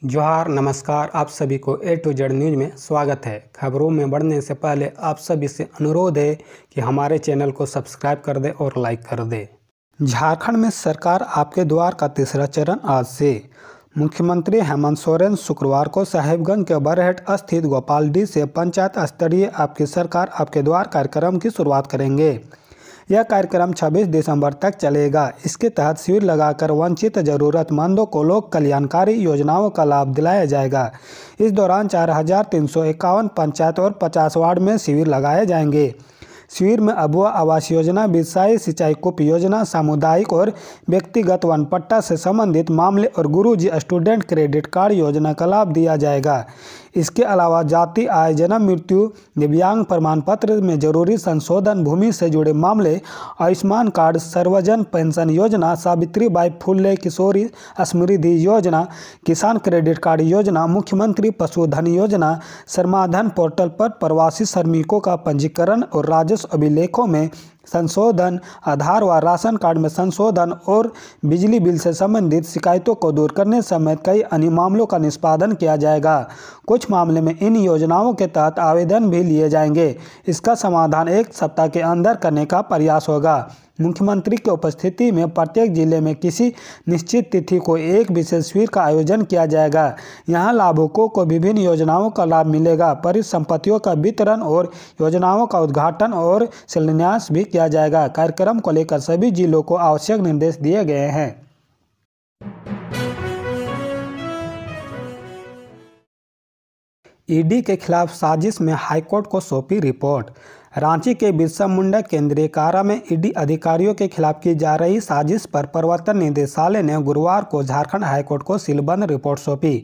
जोहार नमस्कार। आप सभी को A to Z न्यूज़ में स्वागत है। खबरों में बढ़ने से पहले आप सभी से अनुरोध है कि हमारे चैनल को सब्सक्राइब कर दें और लाइक कर दें। झारखंड में सरकार आपके द्वार का तीसरा चरण आज से। मुख्यमंत्री हेमंत सोरेन शुक्रवार को साहिबगंज के बरहेट स्थित गोपालडीह से पंचायत स्तरीय आपकी सरकार आपके द्वार कार्यक्रम की शुरुआत करेंगे। यह कार्यक्रम 26 दिसंबर तक चलेगा। इसके तहत शिविर लगाकर वंचित जरूरतमंदों को लोक कल्याणकारी योजनाओं का लाभ दिलाया जाएगा। इस दौरान 4351 पंचायत और 50 वार्ड में शिविर लगाए जाएंगे। शिविर में अबुआ आवास योजना, बिरसाई सिंचाई कूप योजना, सामुदायिक और व्यक्तिगत वन पट्टा से संबंधित मामले और गुरुजी स्टूडेंट क्रेडिट कार्ड योजना का लाभ दिया जाएगा। इसके अलावा जाति, आय, जन्म, मृत्यु, दिव्यांग प्रमाण पत्र में जरूरी संशोधन, भूमि से जुड़े मामले, आयुष्मान कार्ड, सर्वजन पेंशन योजना, सावित्रीबाई फुले किशोरी समृद्धि योजना, किसान क्रेडिट कार्ड योजना, मुख्यमंत्री पशुधन योजना, श्रमाधन पोर्टल पर प्रवासी श्रमिकों का पंजीकरण और राजस्व अभिलेखों में संशोधन, आधार व राशन कार्ड में संशोधन और बिजली बिल से संबंधित शिकायतों को दूर करने समेत कई अन्य मामलों का निष्पादन किया जाएगा। कुछ मामले में इन योजनाओं के तहत आवेदन भी लिए जाएंगे। इसका समाधान 1 सप्ताह के अंदर करने का प्रयास होगा। मुख्यमंत्री की उपस्थिति में प्रत्येक जिले में किसी निश्चित तिथि को एक विशेष शिविर का आयोजन किया जाएगा। यहां लाभुकों को विभिन्न योजनाओं का लाभ मिलेगा। परिसंपत्तियों का वितरण और योजनाओं का उद्घाटन और शिलान्यास भी किया जाएगा। कार्यक्रम को लेकर सभी जिलों को आवश्यक निर्देश दिए गए हैं। ईडी के खिलाफ साजिश में हाईकोर्ट को सौंपी रिपोर्ट। रांची के बिरसा मुंडा केंद्रीय कारा में ईडी अधिकारियों के खिलाफ की जा रही साजिश पर प्रवर्तन निदेशालय ने गुरुवार को झारखंड हाईकोर्ट को सीलबंद रिपोर्ट सौंपी।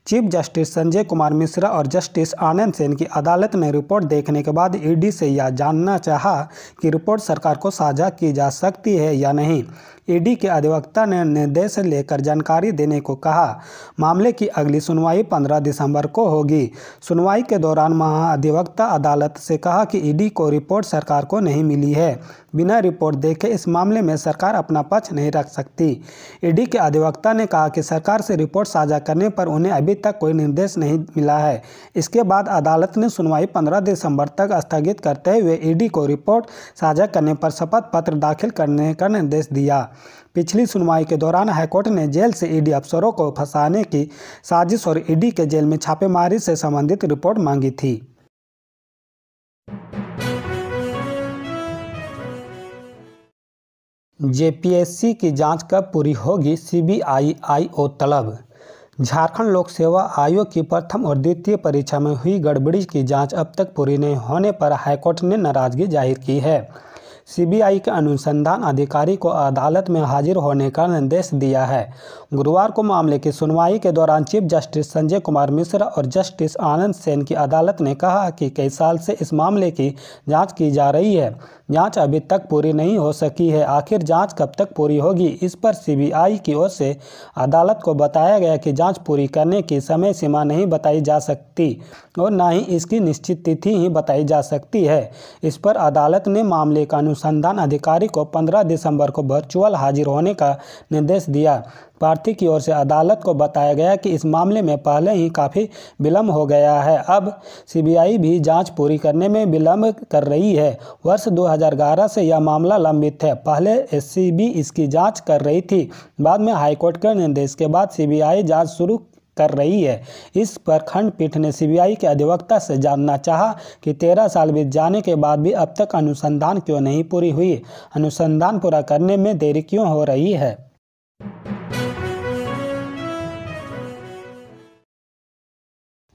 चीफ जस्टिस संजय कुमार मिश्रा और जस्टिस आनंद सेन की अदालत ने रिपोर्ट देखने के बाद ईडी से यह जानना चाहा कि रिपोर्ट सरकार को साझा की जा सकती है या नहीं। ईडी के अधिवक्ता ने निर्देश लेकर जानकारी देने को कहा। मामले की अगली सुनवाई 15 दिसंबर को होगी। सुनवाई के दौरान महाधिवक्ता अदालत से कहा कि ईडी को रिपोर्ट सरकार को नहीं मिली है। बिना रिपोर्ट देखे इस मामले में सरकार अपना पक्ष नहीं रख सकती। ईडी के अधिवक्ता ने कहा कि सरकार से रिपोर्ट साझा करने पर उन्हें अभी तक कोई निर्देश नहीं मिला है। इसके बाद अदालत ने सुनवाई 15 दिसंबर तक स्थगित करते हुए ईडी को रिपोर्ट साझा करने पर शपथ पत्र दाखिल करने का निर्देश दिया। पिछली सुनवाई के दौरान हाईकोर्ट ने जेल से ईडी अफसरों को फंसाने की साजिश और ईडी के जेल में छापेमारी से संबंधित रिपोर्ट मांगी थी। जेपीएससी की जांच कब पूरी होगी, सीबीआई तलब। झारखंड लोक सेवा आयोग की प्रथम और द्वितीय परीक्षा में हुई गड़बड़ी की जांच अब तक पूरी नहीं होने पर हाईकोर्ट ने नाराजगी जाहिर की है। सीबीआई के अनुसंधान अधिकारी को अदालत में हाजिर होने का निर्देश दिया है। गुरुवार को मामले की सुनवाई के दौरान चीफ जस्टिस संजय कुमार मिश्रा और जस्टिस आनंद सेन की अदालत ने कहा कि कई साल से इस मामले की जांच की जा रही है। जांच अभी तक पूरी नहीं हो सकी है। आखिर जांच कब तक पूरी होगी, इस पर सीबीआई की ओर से अदालत को बताया गया कि जांच पूरी करने की समय सीमा नहीं बताई जा सकती और न ही इसकी निश्चित तिथि ही बताई जा सकती है। इस पर अदालत ने मामले का अनुसंधान अधिकारी को 15 दिसंबर को वर्चुअल हाजिर होने का निर्देश दिया। प्रार्थी की ओर से अदालत को बताया गया कि इस मामले में पहले ही काफ़ी विलम्ब हो गया है। अब सीबीआई भी जांच पूरी करने में विलम्ब कर रही है। वर्ष 2011 से यह मामला लंबित है। पहले एससीबी इसकी जांच कर रही थी। बाद में हाईकोर्ट के निर्देश के बाद सीबीआई जांच शुरू कर रही है। इस पर खंडपीठ ने सीबीआई के अधिवक्ता से जानना चाहा कि 13 साल बीत जाने के बाद भी अब तक अनुसंधान क्यों नहीं पूरी हुई, अनुसंधान पूरा करने में देरी क्यों हो रही है।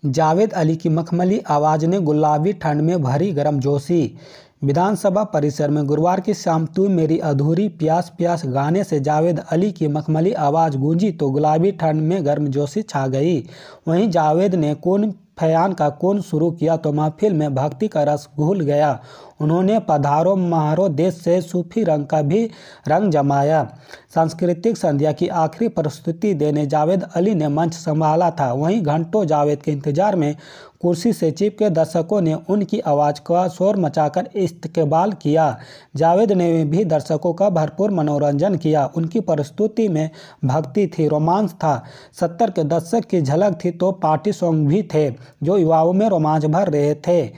जावेद अली की मखमली आवाज़ ने गुलाबी ठंड में भरी गर्मजोशी। विधानसभा परिसर में गुरुवार की शाम तू मेरी अधूरी प्यास प्यास गाने से जावेद अली की मखमली आवाज़ गूंजी तो गुलाबी ठंड में गर्मजोशी छा गई। वहीं जावेद ने कौन फयान का कौन शुरू किया तो महफिल में भक्ति का रस घुल गया। उन्होंने पधारो महारो देश से सूफी रंग का भी रंग जमाया। सांस्कृतिक संध्या की आखिरी प्रस्तुति देने जावेद अली ने मंच संभाला था। वहीं घंटों जावेद के इंतजार में कुर्सी से चिपके दर्शकों ने उनकी आवाज़ का शोर मचाकर इस्तकबाल किया। जावेद ने भी दर्शकों का भरपूर मनोरंजन किया। उनकी प्रस्तुति में भक्ति थी, रोमांच था, 70 के दशक की झलक थी तो पार्टी सॉन्ग भी थे जो युवाओं में रोमांच भर रहे थे।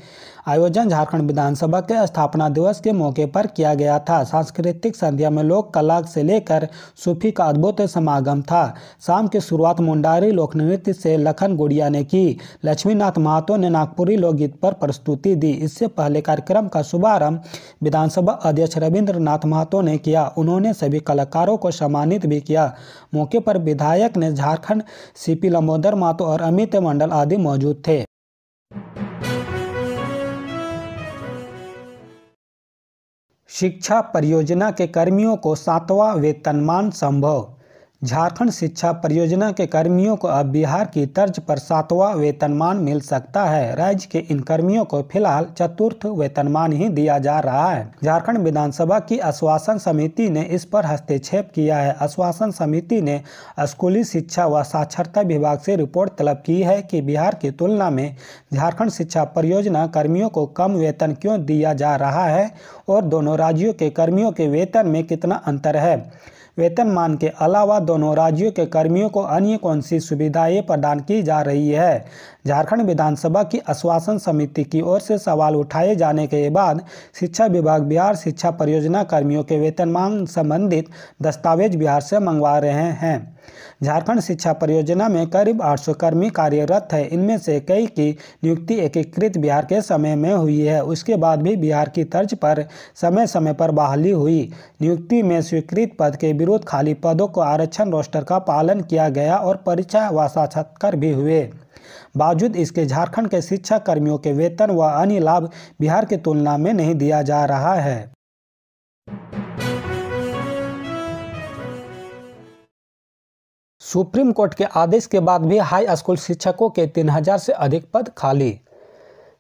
आयोजन झारखंड विधानसभा के स्थापना दिवस के मौके पर किया गया था। सांस्कृतिक संध्या में लोक कला से लेकर सूफी का अद्भुत समागम था। शाम की शुरुआत मुंडारी लोक नृत्य से लखन गुड़िया ने की। लक्ष्मीनाथ महतो ने नागपुरी लोकगीत पर प्रस्तुति दी। इससे पहले कार्यक्रम का शुभारंभ विधानसभा अध्यक्ष रविंद्रनाथ महतो ने किया। उन्होंने सभी कलाकारों को सम्मानित भी किया। मौके पर विधायक ने झारखंड सीपी लंबोदर महतो और अमित मंडल आदि मौजूद थे। शिक्षा परियोजना के कर्मियों को 7वां वेतनमान संभव। झारखंड शिक्षा परियोजना के कर्मियों को अब बिहार की तर्ज पर 7वां वेतनमान मिल सकता है। राज्य के इन कर्मियों को फिलहाल चतुर्थ वेतनमान ही दिया जा रहा है। झारखंड विधानसभा की आश्वासन समिति ने इस पर हस्तक्षेप किया है। आश्वासन समिति ने स्कूली शिक्षा व साक्षरता विभाग से रिपोर्ट तलब की है कि बिहार की तुलना में झारखंड शिक्षा परियोजना कर्मियों को कम वेतन क्यों दिया जा रहा है और दोनों राज्यों के कर्मियों के वेतन में कितना अंतर है। वेतनमान के अलावा दोनों राज्यों के कर्मियों को अन्य कौन सी सुविधाएं प्रदान की जा रही है। झारखंड विधानसभा की आश्वासन समिति की ओर से सवाल उठाए जाने के बाद शिक्षा विभाग बिहार शिक्षा परियोजना कर्मियों के वेतनमान संबंधित दस्तावेज बिहार से मंगवा रहे हैं। झारखंड शिक्षा परियोजना में करीब 800 कर्मी कार्यरत है। इनमें से कई की नियुक्ति एकीकृत बिहार के समय में हुई है। उसके बाद भी बिहार की तर्ज पर समय समय पर बहाली हुई। नियुक्ति में स्वीकृत पद के विरुद्ध खाली पदों को आरक्षण रोस्टर का पालन किया गया और परीक्षा व साक्षात्कार भी हुए। बावजूद इसके झारखंड के शिक्षा कर्मियों के वेतन व अन्य लाभ बिहार की तुलना में नहीं दिया जा रहा है। सुप्रीम कोर्ट के आदेश के बाद भी हाई स्कूल शिक्षकों के 3000 से अधिक पद खाली।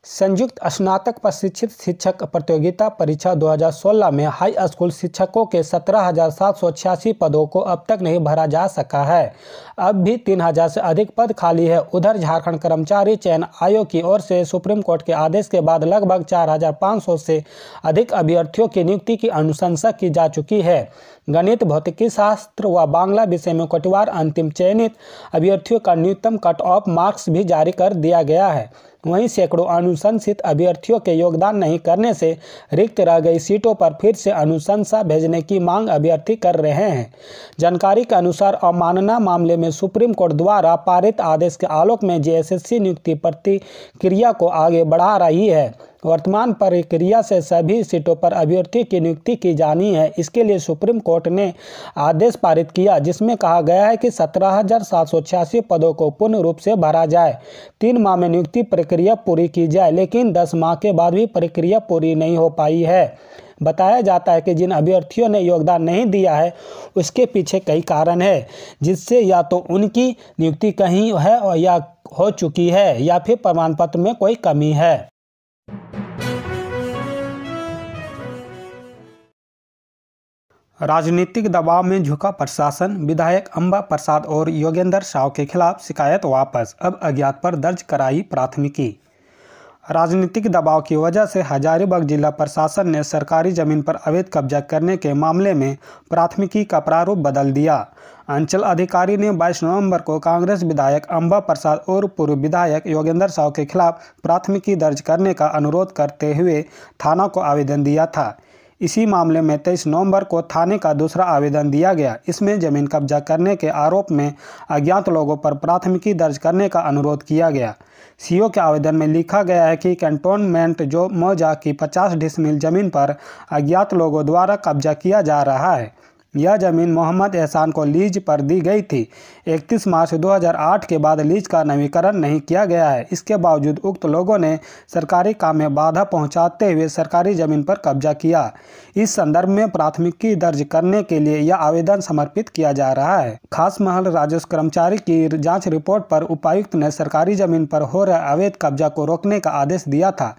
संयुक्त स्नातक प्रशिक्षित शिक्षक प्रतियोगिता परीक्षा 2016 में हाई स्कूल शिक्षकों के 17,786 पदों को अब तक नहीं भरा जा सका है। अब भी 3000 से अधिक पद खाली है। उधर झारखंड कर्मचारी चयन आयोग की ओर से सुप्रीम कोर्ट के आदेश के बाद लगभग 4500 से अधिक अभ्यर्थियों की नियुक्ति की अनुशंसा की जा चुकी है। गणित, भौतिकी शास्त्र व बांग्ला विषय में कोटिवार अंतिम चयनित अभ्यर्थियों का न्यूनतम कट ऑफ मार्क्स भी जारी कर दिया गया है। वहीं सैकड़ों अनुशंसित अभ्यर्थियों के योगदान नहीं करने से रिक्त रह गई सीटों पर फिर से अनुशंसा भेजने की मांग अभ्यर्थी कर रहे हैं। जानकारी के अनुसार अवमानना मामले में सुप्रीम कोर्ट द्वारा पारित आदेश के आलोक में जेएसएससी नियुक्ति प्रक्रिया को आगे बढ़ा रही है। वर्तमान प्रक्रिया से सभी सीटों पर अभ्यर्थी की नियुक्ति की जानी है। इसके लिए सुप्रीम कोर्ट ने आदेश पारित किया जिसमें कहा गया है कि 17,786 पदों को पूर्ण रूप से भरा जाए। 3 माह में नियुक्ति प्रक्रिया पूरी की जाए, लेकिन 10 माह के बाद भी प्रक्रिया पूरी नहीं हो पाई है। बताया जाता है कि जिन अभ्यर्थियों ने योगदान नहीं दिया है उसके पीछे कई कारण है, जिससे या तो उनकी नियुक्ति कहीं है या हो चुकी है या फिर प्रमाण पत्र में कोई कमी है। राजनीतिक दबाव में झुका प्रशासन। विधायक अंबा प्रसाद और योगेंद्र साव के खिलाफ शिकायत वापस। अब अज्ञात पर दर्ज कराई प्राथमिकी। राजनीतिक दबाव की वजह से हजारीबाग जिला प्रशासन ने सरकारी जमीन पर अवैध कब्जा करने के मामले में प्राथमिकी का प्रारूप बदल दिया। अंचल अधिकारी ने 22 नवंबर को कांग्रेस विधायक अंबा प्रसाद और पूर्व विधायक योगेंद्र साव के खिलाफ प्राथमिकी दर्ज करने का अनुरोध करते हुए थाना को आवेदन दिया था। इसी मामले में 23 नवंबर को थाने का दूसरा आवेदन दिया गया। इसमें जमीन कब्जा करने के आरोप में अज्ञात लोगों पर प्राथमिकी दर्ज करने का अनुरोध किया गया। सीओ के आवेदन में लिखा गया है कि कैंटोनमेंट जो मौजा की 50 डिसमिल जमीन पर अज्ञात लोगों द्वारा कब्जा किया जा रहा है। यह ज़मीन मोहम्मद एहसान को लीज पर दी गई थी। 31 मार्च 2008 के बाद लीज का नवीकरण नहीं किया गया है। इसके बावजूद उक्त लोगों ने सरकारी काम में बाधा पहुंचाते हुए सरकारी ज़मीन पर कब्जा किया। इस संदर्भ में प्राथमिकी दर्ज करने के लिए यह आवेदन समर्पित किया जा रहा है। खास महल राजस्व कर्मचारी की जांच रिपोर्ट पर उपायुक्त ने सरकारी ज़मीन पर हो रहे अवैध कब्जा को रोकने का आदेश दिया था।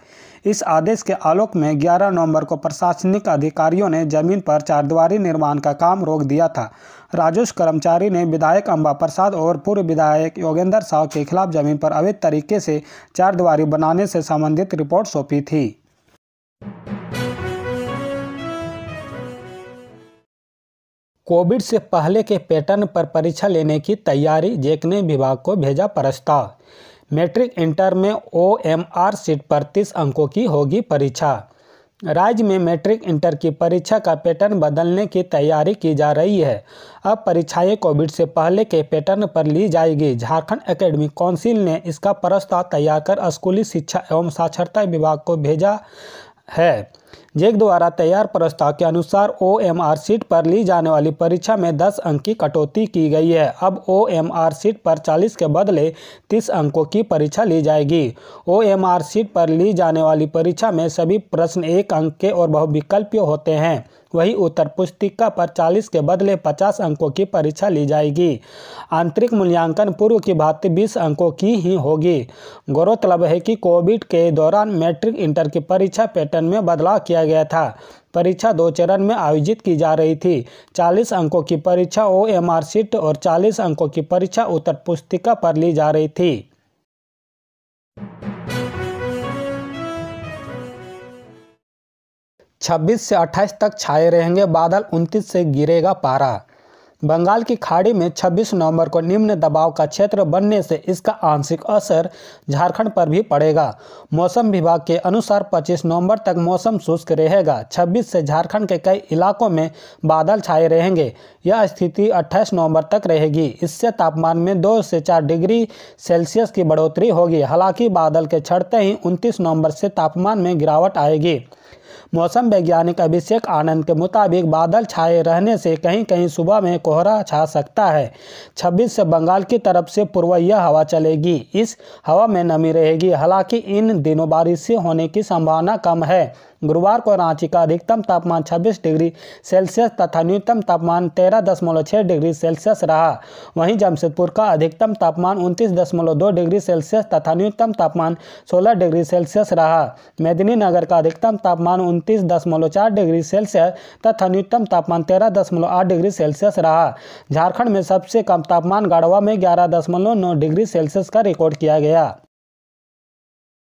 इस आदेश के आलोक में 11 नवंबर को प्रशासनिक अधिकारियों ने जमीन पर चारदीवारी निर्माण का काम रोक दिया था। राजस्व कर्मचारी ने विधायक अंबा प्रसाद और पूर्व विधायक योगेंद्र साव के खिलाफ जमीन पर अवैध तरीके से चारदीवारी बनाने से संबंधित रिपोर्ट सौंपी थी। कोविड से पहले के पैटर्न पर परीक्षा लेने की तैयारी, जैक ने विभाग को भेजा प्रस्ताव। मैट्रिक इंटर में OMR सीट पर 30 अंकों की होगी परीक्षा। राज्य में मैट्रिक इंटर की परीक्षा का पैटर्न बदलने की तैयारी की जा रही है। अब परीक्षाएं कोविड से पहले के पैटर्न पर ली जाएगी। झारखंड एकेडमिक काउंसिल ने इसका प्रस्ताव तैयार कर स्कूली शिक्षा एवं साक्षरता विभाग को भेजा है। जैक द्वारा तैयार प्रस्ताव के अनुसार OMR सीट पर ली जाने वाली परीक्षा में 10 अंक की कटौती की गई है। अब OMR सीट पर 40 के बदले 30 अंकों की परीक्षा ली जाएगी। OMR सीट पर ली जाने वाली परीक्षा में सभी प्रश्न 1 अंक के और बहुविकल्पीय होते हैं। वही उत्तर पुस्तिका पर 40 के बदले 50 अंकों की परीक्षा ली जाएगी। आंतरिक मूल्यांकन पूर्व की भांति 20 अंकों की ही होगी। गौरतलब है कि कोविड के दौरान मैट्रिक इंटर की परीक्षा पैटर्न में बदलाव किया गया था। परीक्षा 2 चरण में आयोजित की जा रही थी। 40 अंकों की परीक्षा OMR सीट और 40 अंकों की परीक्षा उत्तर पुस्तिका पर ली जा रही थी। 26 से 28 तक छाए रहेंगे बादल, 29 से गिरेगा पारा। बंगाल की खाड़ी में 26 नवंबर को निम्न दबाव का क्षेत्र बनने से इसका आंशिक असर झारखंड पर भी पड़ेगा। मौसम विभाग के अनुसार 25 नवंबर तक मौसम शुष्क रहेगा। 26 से झारखंड के कई इलाकों में बादल छाए रहेंगे। यह स्थिति 28 नवंबर तक रहेगी। इससे तापमान में 2 से 4 डिग्री सेल्सियस की बढ़ोतरी होगी। हालांकि बादल के छंटते ही 29 नवंबर से तापमान में गिरावट आएगी। मौसम वैज्ञानिक अभिषेक आनंद के मुताबिक बादल छाए रहने से कहीं कहीं सुबह में कोहरा छा सकता है। 26 से बंगाल की तरफ से पूर्वीय हवा चलेगी। इस हवा में नमी रहेगी। हालांकि इन दिनों बारिश होने की संभावना कम है। गुरुवार को रांची का अधिकतम तापमान 26 डिग्री सेल्सियस तथा न्यूनतम तापमान 13.6 डिग्री सेल्सियस रहा। वहीं जमशेदपुर का अधिकतम तापमान 29.2 डिग्री सेल्सियस तथा न्यूनतम तापमान 16 डिग्री सेल्सियस रहा। मेदिनीनगर का अधिकतम तापमान 29.4 डिग्री सेल्सियस तथा न्यूनतम तापमान 13.8 डिग्री सेल्सियस रहा। झारखंड में सबसे कम तापमान गढ़वा में 11.9 डिग्री सेल्सियस का रिकॉर्ड किया गया।